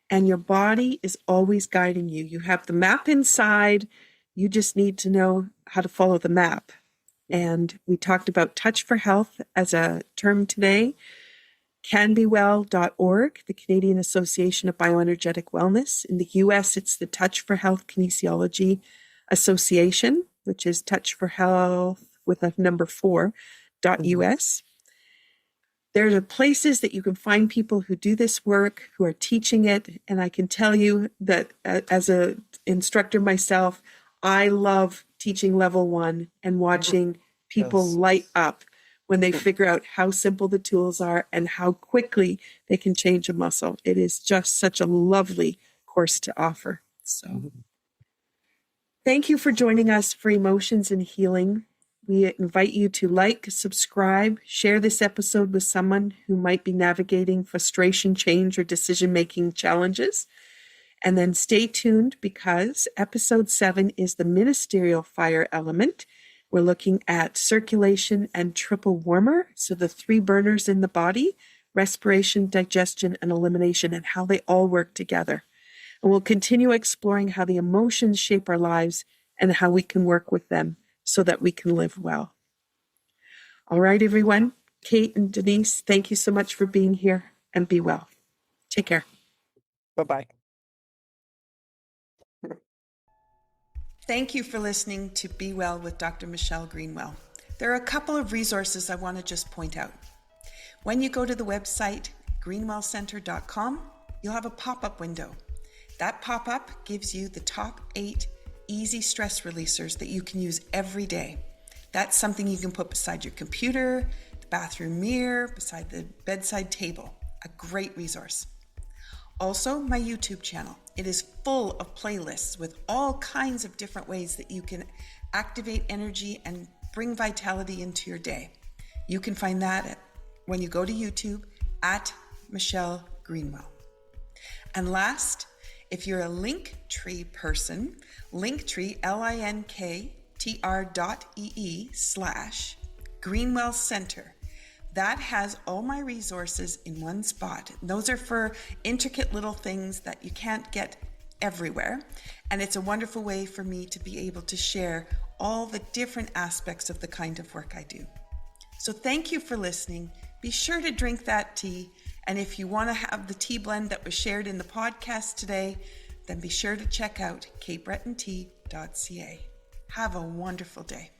And your body is always guiding you. You have the map inside. You just need to know how to follow the map. And we talked about Touch for Health as a term today. CanBeWell.org, the Canadian Association of Bioenergetic Wellness. In the US, it's the Touch for Health Kinesiology Association, which is Touch for Health with a number 4.us. There are places that you can find people who do this work, who are teaching it. And I can tell you that as an instructor myself, I love teaching level 1 and watching people light up when they figure out how simple the tools are and how quickly they can change a muscle. It is just such a lovely course to offer. So thank you for joining us for Emotions and Healing. We invite you to like, subscribe, share this episode with someone who might be navigating frustration, change, or decision-making challenges. And then stay tuned because episode 7 is the ministerial fire element. We're looking at circulation and triple warmer, so the 3 burners in the body, respiration, digestion, and elimination, and how they all work together. And we'll continue exploring how the emotions shape our lives and how we can work with them so that we can live well. All right, everyone. Kate and Denise, thank you so much for being here, and be well. Take care. Bye-bye. Thank you for listening to Be Well with Dr. Michelle Greenwell. There are a couple of resources I want to just point out. When you go to the website greenwellcenter.com, you'll have a pop-up window. That pop-up gives you the top 8 easy stress releasers that you can use every day. That's something you can put beside your computer, the bathroom mirror, beside the bedside table. A great resource. Also, my YouTube channel. It is full of playlists with all kinds of different ways that you can activate energy and bring vitality into your day. You can find that when you go to YouTube at Michelle Greenwell. And last, if you're a Linktree person, Linktree, linktr.ee/Greenwell Center. That has all my resources in one spot. Those are for intricate little things that you can't get everywhere. And it's a wonderful way for me to be able to share all the different aspects of the kind of work I do. So thank you for listening. Be sure to drink that tea. And if you want to have the tea blend that was shared in the podcast today, then be sure to check out katebrettontea.ca. Have a wonderful day.